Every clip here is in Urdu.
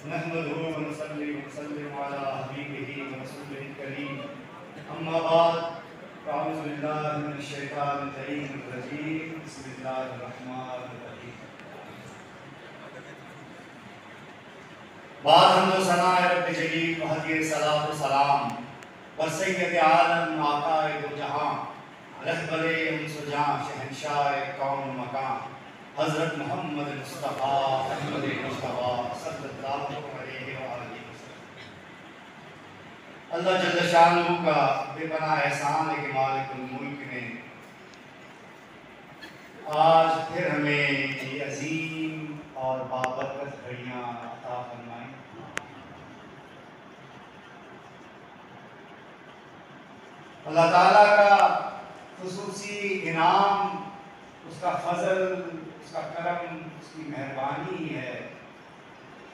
نحمده ونصلي ونسلم على حبيبه ورسوله الكريم اما بعد اعوذ بالله من الشيطان الرجيم بسم الله الرحمن الرحيم بعد حمد و ثناء رب جلیل وحدی صلاۃ و سلام بر سید عالم آقا دو جہاں رہبر انس و جاں شہنشاہ کون مکان حضرت محمد مصطفیٰ احمد مصطفیٰ صلی اللہ علیہ وآلہ وسلم۔ اللہ جل شانہ کا بے پناہ احسان ہے کہ مالک الملک نے آج پھر ہمیں یہ عظیم اور بابرکت گھڑیاں عطا فرمائیں۔ اللہ تعالیٰ کا خصوصی انعام، اس کا فضل، اس کا کرم، اس کی مہربانی ہے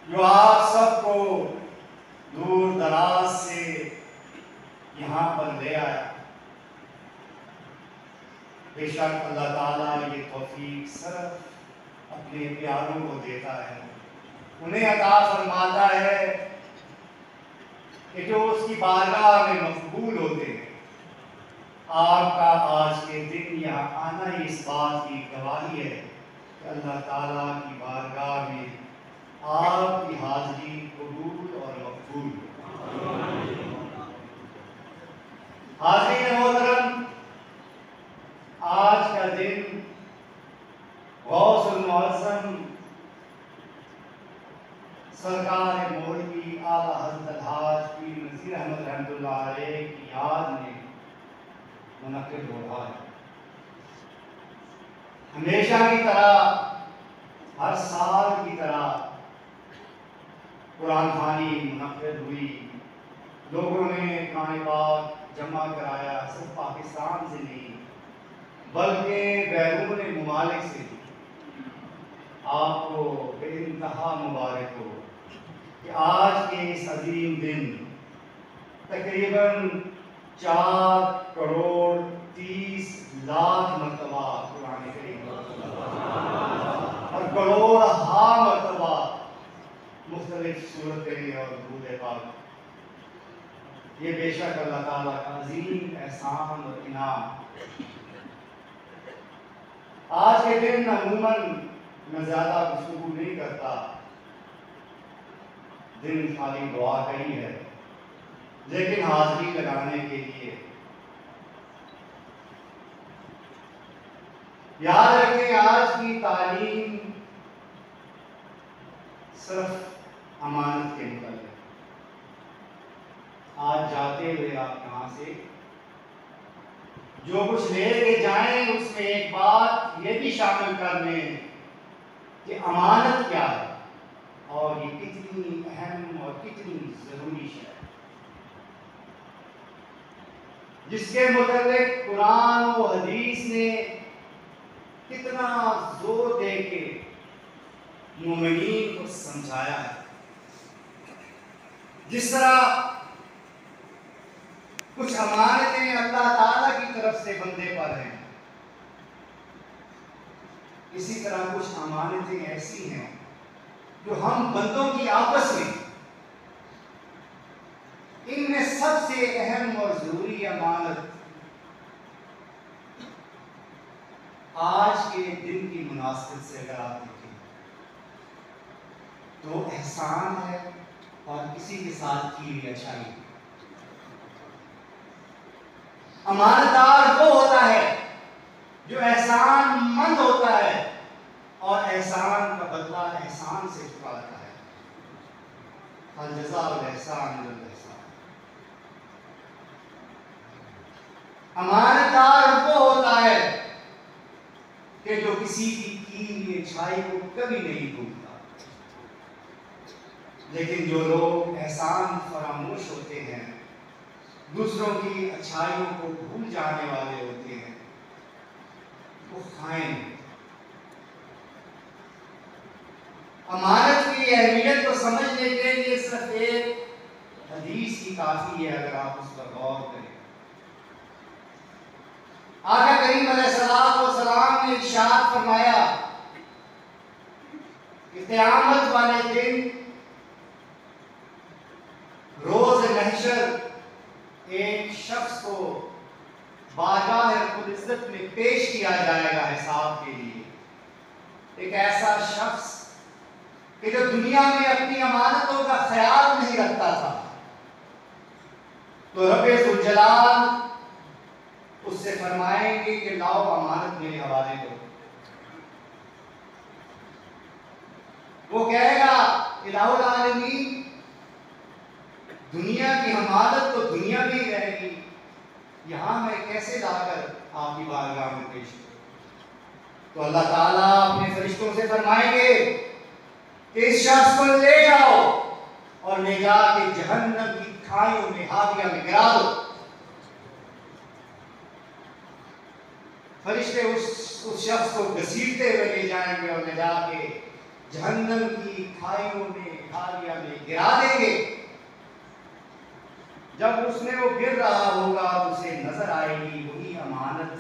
جو آپ سب کو دور دراز سے یہاں پر لے آیا۔ بے شک اللہ تعالیٰ یہ توفیق صرف اپنے پیاروں کو دیتا ہے، انہیں عطا فرماتا ہے کہ جو اس کی بارگاہ میں مقبول ہوتے ہیں۔ آپ کا آج کے دن یہاں آنا ہی اس بات کی گواہی ہے کہ اللہ تعالیٰ کی بارگاہ میں آپ کی حاضری قبول اور مقبول۔ حاضرین محترم، آج کا دن غوث المعظم سرکار مولوی اعلیٰ حضرت الحاج پیر نذیر احمد رحمۃ اللہ علیہ کی یاد میں منعقد ہو رہا ہے۔ ہمیشہ کی طرح، ہر سال کی طرح قرآن خوانی منعقد ہوئی، لوگوں نے قرآن پاک جمع کرایا، صرف پاکستان سے نہیں بلکہ بیرون ممالک سے بھی۔ آپ کو بے انتہا مبارک ہو کہ آج کے اس عظیم دن تقریباً 4,30,00,000 مرتبہ قرآن کریم اور کروڑہا مرتبہ مختلف صورتیں اور درود پاک، یہ بے شک اللہ تعالیٰ کا عظیم احسان اور انعام۔ آج کے دن عموماً میں زیادہ گفتگو نہیں کرتا، دن خالی دعا کا ہی ہے، لیکن حاضری لگانے کے لیے یاد رکھیں آج کی تعلیم صرف امانت کے متعلق۔ آج جاتے ہوئے آپ یہاں سے جو کچھ لے کے جائیں اس میں ایک بات یہ بھی شامل کر لیں کہ امانت کیا ہے اور یہ کتنی اہم اور کتنی ضروری ہے، جس کے متعلق قرآن و حدیث نے کتنا زور دے کے مومنین کو سمجھایا ہے۔ جس طرح کچھ امانتیں اللہ تعالیٰ کی طرف سے بندے پر ہیں، اسی طرح کچھ امانتیں ایسی ہیں جو ہم بندوں کی آپس میں، ان میں سب سے اہم اور ضروری امانت آج کے دن کی مناسبت سے اگر آپ دیکھیں تو احسان ہے اور کسی کے ساتھ کی ہوئی اچھائی۔ امانتدار وہ ہوتا ہے جو احسان مند ہوتا ہے اور احسان کا بدلہ احسان سے چکاتا ہے۔ الجزاء الاحسان الا الاحسان۔ امانتدار وہ ہوتا ہے کہ جو کسی کی ہوئی اچھائی کو کبھی نہیں بھولتا، لیکن جو لوگ احسان فراموش ہوتے ہیں، دوسروں کی اچھائیوں کو بھول جانے والے ہوتے ہیں، وہ خائن۔ امانت کی اہمیت کو سمجھنے کے لیے صرف ایک حدیث کی کافی ہے، اگر آپ اس پر غور کریں۔ آقا کریم علیہ السلام نے ارشاد فرمایا کہ قیامت والے دن روز محشر ایک شخص کو بارگاہ رب العزت میں پیش کیا جائے گا حساب کے لیے. ایک ایسا شخص کہ جو دنیا میں اپنی امانتوں کا خیال نہیں رکھتا تھا، تو رب ذوالجلال اس سے فرمائیں گے کہ لاؤ امانت میرے حوالے کرو. وہ کہے گا الہ العالمین، دنیا کی امانت تو دنیا میں ہی رہے گی، یہاں میں کیسے لا کر آپ کی بارگاہ میں پیش کروں؟ تو اللہ تعالیٰ اپنے فرشتوں سے فرمائیں گے کہ اس شخص کو لے جاؤ اور لے جا کے جہنم کی کھائیوں میں ہاویہ میں گرا دو. فرشتے اس شخص کو گھسیٹتے ہوئے لے جائیں گے اور لے جا کے جہنم کی کھائیوں میں ہاویہ میں گرا دیں گے. جب اس میں وہ گر رہا ہوگا تو اسے نظر آئے گی وہی امانت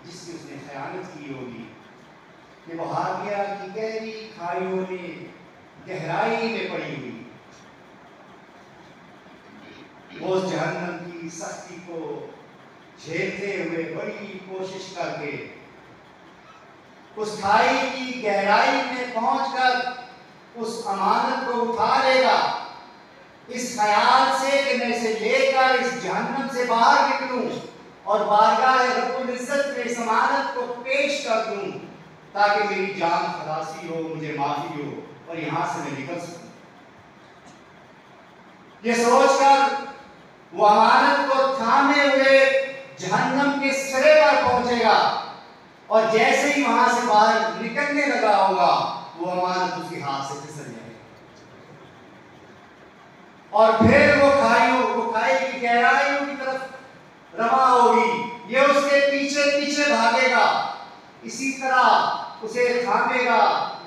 جس کی اس نے خیانت کی ہوگی، کہ وہ ہاویہ کی گہری کھائیوں میں گہرائی میں پڑی ہوئی. وہ اس جہنم کی سختی کو جھیلتے ہوئے بڑی کوشش کر کے اس کھائی کی گہرائی میں پہنچ کر اس امانت کو اٹھا لے گا، اس خیال سے کہ میں اسے لے کر اس جہنم سے باہر نکلوں اور بارگاہ رب العزت میں اس امانت کو پیش کر دوں تاکہ میری جان خلاصی ہو، مجھے معافی ہو اور یہاں سے میں نکل سکوں. یہ سوچ کر وہ امانت کو تھامے ہوئے جہنم کے سرے پر پہنچے گا، اور جیسے ہی وہاں سے باہر نکلنے لگا ہوگا وہ امانت اس کے ہاتھ سے پھسل جائے گی، اور پھر وہ کھائی کی گہرائیوں کی طرف رواں ہوگی. یہ اس کے پیچھے پیچھے بھاگے گا، اسی طرح اسے تھامے گا،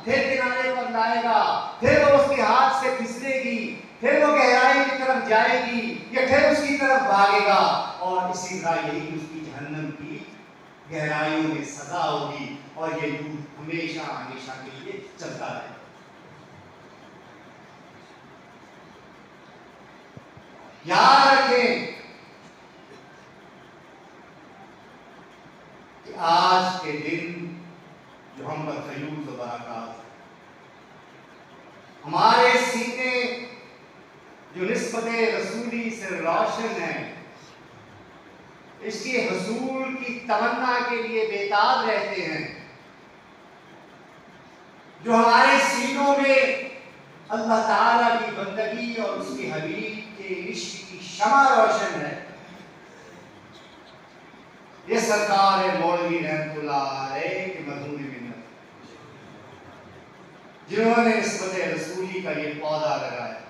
پھر کنارے پر لائے گا، پھر وہ اس کے ہاتھ سے پھسلے گی، پھر وہ گہرائی کی طرف جائے گی، یا پھر اس کی طرف بھاگے گا، اور اسی طرح یہی اس کی جہنم کی گہرائیوں میں سزا ہوگی، اور یہ لوپ ہمیشہ ہمیشہ کے لیے چلتا رہے. یاد رکھیں کہ آج کے دن جو ہم پر فیوض و برکات، ہمارے سینے جو نسبت رسولی سے روشن ہیں، اس کے حصول کی تمنا کے لیے بیتاب رہتے ہیں، جو ہمارے سینوں میں اللہ تعالیٰ کی بندگی اور اس کے حبیب کے عشق کی شمع روشن ہے، یہ سرکار مولوی رحمت اللہ علیہ کے مدھون منت، جنہوں نے نسبت رسولی کا یہ پودا لگایا.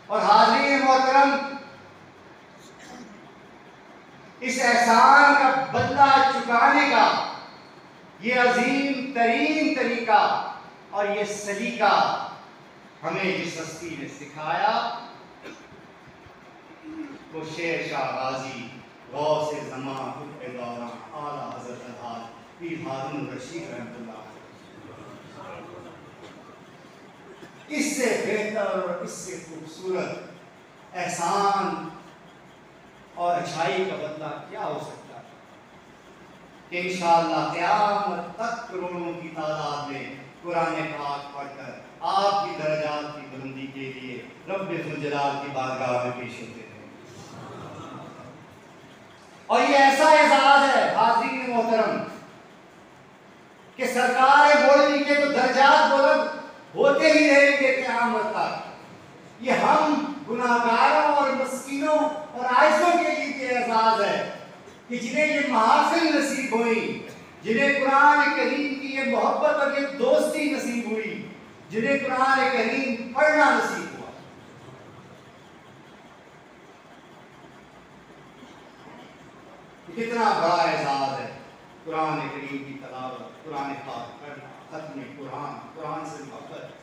اور حاضرین محترم، اس احسان کا بدلہ چکانے کا یہ عظیم ترین طریقہ اور یہ سلیقہ ہمیں جس ہستی نے سکھایا وہ شیر شاہ غازی غوث زمان قطب دوران اعلیٰ حضرت الحاج پیر ہارون الرشید رحمۃ اللہ علیہ. اس سے بہتر اور اس سے خوبصورت احسان اور اچھائی کا بدلہ کیا ہو سکتا ہے کہ انشاءاللہ قیامت تک کروڑوں کی تعداد میں قرآن پاک پڑھ کر آپ کی درجات کی بلندی کے لیے رب ذوالجلال کی بارگاہ میں پیش ہوتے ہیں. اور یہ ایسا اعزاز ہے حاضرین محترم کہ سرکار مولوی کے تو درجات بلند ہوتے ہی رہیں گے قیامت تک. یہ ہم گناہگاروں اور مسکینوں اور عاجزوں کے لیے یہ اعزاز ہے کہ جنہیں یہ محافل نصیب ہوئی، جنہیں قرآن کریم کی یہ محبت اور یہ دوستی نصیب ہوئی، جنہیں قرآن کریم پڑھنا نصیب ہوا. کتنا بڑا اعزاز ہے قرآن کریم کی تلاوت، قرآن پاک پڑھنا، ختم قرآن، قرآن سے محبت.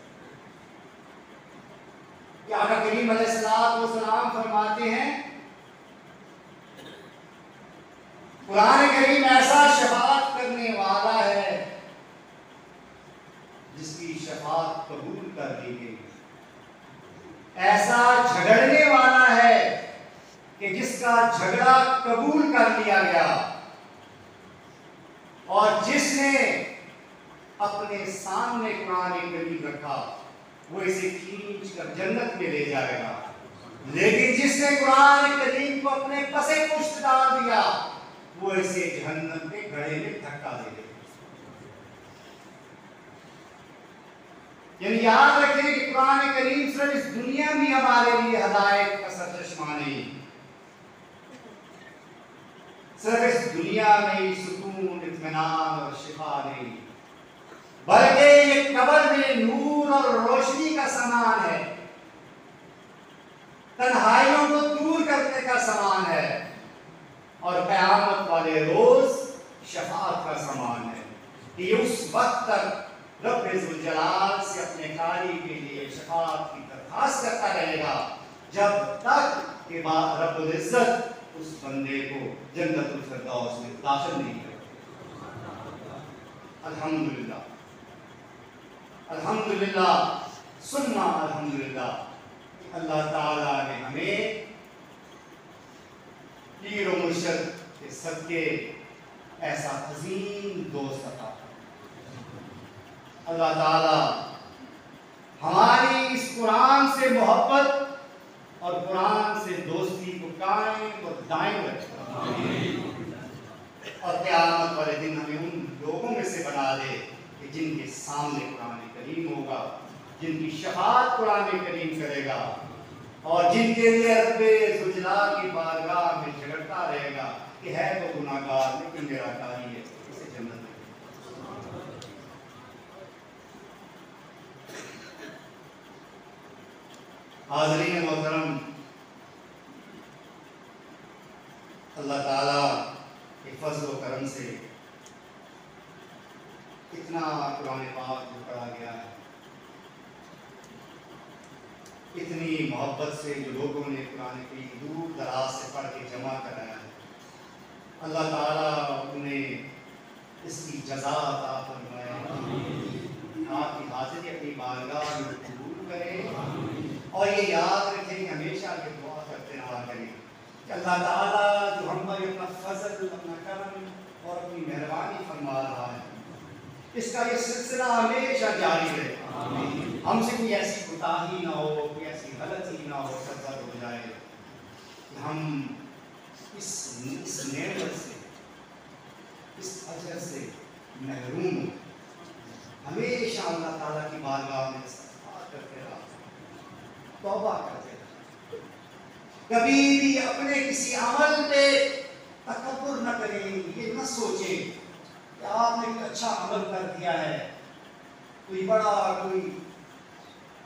کہ آقا کریم علیہ السلام فرماتے ہیں قرآن کریم ایسا شفاعت کرنے والا ہے جس کی شفاعت قبول کر دی گئی، ایسا جھگڑنے والا ہے کہ جس کا جھگڑا قبول کر لیا گیا، اور جس نے اپنے سامنے قرآن کریم رکھا وہ اسے کھینچ کر جنت میں لے جائے گا، لیکن جس نے قرآن کریم کو اپنے پسے پشت ڈال دیا وہ اسے جہنم کے گڑھے میں دھکا دے گا۔ یعنی یاد رکھیں کہ قرآن کریم صرف اس دنیا میں ہمارے لیے ہدایت کا سرچشمہ نہیں، صرف اس دنیا میں سکون، اطمینان اور شفا نہیں، بلکہ یہ قبر میں نور اور روشنی کا سامان ہے، تنہائیوں کو دور کرنے کا سامان ہے، اور قیامت والے روز شفاعت کا سامان ہے کہ یہ اس وقت تک رب ذوالجلال سے اپنے قاری کے لیے شفاعت کی درخواست کرتا رہے گا جب تک کہ رب العزت اس بندے کو جنت الفردوس میں داخل نہیں کرے۔ الحمدللہ الحمدللہ ثم الحمدللہ، اللہ تعالیٰ نے ہمیں پیر و مرشد کے صدقے ایسا عظیم دوست عطا کیا۔ اللہ تعالیٰ ہماری اس قرآن سے محبت اور قرآن سے دوستی کو قائم اور دائم رکھے، اور قیامت والے دن ہمیں ان لوگوں میں سے بنا دے کہ جن کے سامنے قرآن کریم ہوگا، جن کی شفاعت قرآن کریم کرے گا، اور جن کے لیے رب ذوالجلال کی بارگاہ میں جھگڑتا رہے گا کہ ہے تو گناہ گار لیکن میرا قاری ہے، اسے جنت میں۔ حاضرین محترم، اللہ تعالیٰ کے فضل و کرم سے اتنا قرآن پاک جو پڑھا گیا ہے، اتنی محبت سے جو لوگوں نے قرآن کی دور دراز سے پڑھ کے جمع کرایا ہے، اللہ تعالیٰ انہیں اس کی جزا عطا فرمائے، آپ کی حاضری اپنی بارگاہ میں قبول کرے، اور یہ یاد رکھیں کہ ہمیشہ یہ دعا کرتے رہا کریں کہ اللہ تعالیٰ جو ہم پر اپنا فضل، اپنا کرم اور اپنی مہربانی فرما رہا ہے، اس کا یہ سلسلہ ہمیشہ جاری رہے، ہم سے کوئی ایسی کوتاہی نہ ہو، کوئی ایسی غلطی نہ ہو، سرزد ہو جائے کہ ہم اس نعمت سے، اس اجر سے محروم ہوں۔ ہمیشہ اللہ تعالیٰ کی بارگاہ میں استغفار کرتے رہا، توبہ کرتے رہا، کبھی بھی اپنے کسی عمل پہ تکبر نہ کریں، یہ نہ سوچیں کہ آپ نے کوئی اچھا عمل کر دیا ہے، کوئی بڑا کوئی،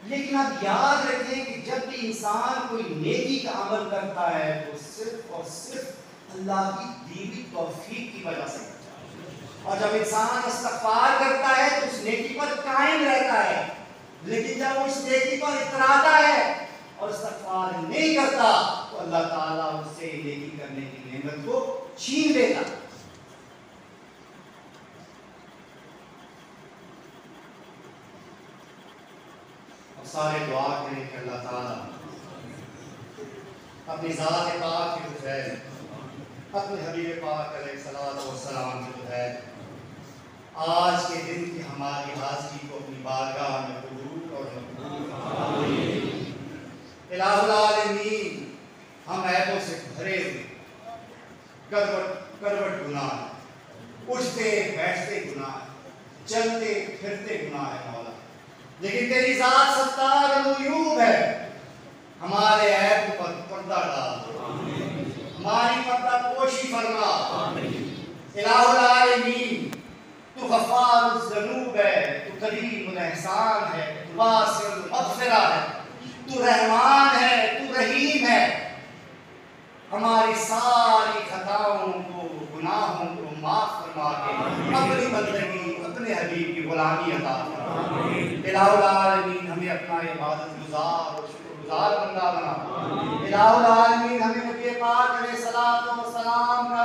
لیکن آپ یاد رکھیں کہ جب بھی انسان کوئی نیکی کا عمل کرتا ہے تو صرف اور صرف اللہ کی دی ہوئی توفیق کی وجہ سے کرتا ہے، اور جب انسان استغفار کرتا ہے تو اس نیکی پر قائم رہتا ہے، لیکن جب وہ اس نیکی پر اتراتا ہے اور استغفار نہیں کرتا تو اللہ تعالیٰ اس سے نیکی کرنے کی نعمت کو چھین لیتا۔ اب سارے دعا کریں کہ اللہ تعالیٰ اپنی ذات پاک کی بجائے، اپنے حبیب پاک علیہ الصلوۃ والسلام کی بجائے آج کے دن کی ہماری حاضری کو اپنی بارگاہ میں قبول اور مقبول فرمائے۔ الہ العالمین، ہم عیبوں سے بھرے ہوئے، کروٹ گناہ، اٹھتے بیٹھتے گناہ، چلتے پھرتے گناہ ہے مولا، لیکن تیری ذات ستار العیوب ہے، ہمارے عیب پر پردہ ڈال، ہماری پردہ پوشی فرما۔ الہ العالمین، تو غفار الذنوب ہے، تو کریم الاحسان ہے، تو واسع المغفرہ ہے، تو رحمان ہے، تو رحیم ہے، ہماری ساری خطاؤں کو، گناہوں کو معاف فرما کے اپنی بندگی، اپنے حبیب کی غلامی عطا فرما۔ الہ العالمین، ہمیں اپنا عبادت گزار اور شکر گزار بندہ بنا۔ الہ العالمین، ہمیں نبی پاک علیہ السلام کا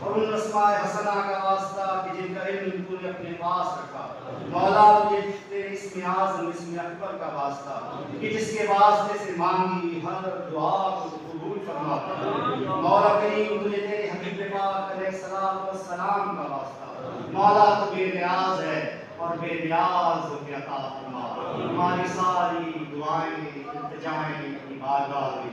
اور ان اسماء حسنہ کا واسطہ کہ جن کا علم تُونے اپنے پاس رکھا، مولا تجھے تیرے اسم اعظم اسم اکبر کا واسطہ کہ جس کے واسطے سے مانگی ہر دعا کو قبول فرما، مولا کریم تجھے تیرے حبیب پاک علیہ السلام کا واسطہ، مولا تو بے نیاز ہے اور بے نیاز ہو کے عطا فرما، ہماری ساری دعائیں التجائیں اپنی بارگاہ میں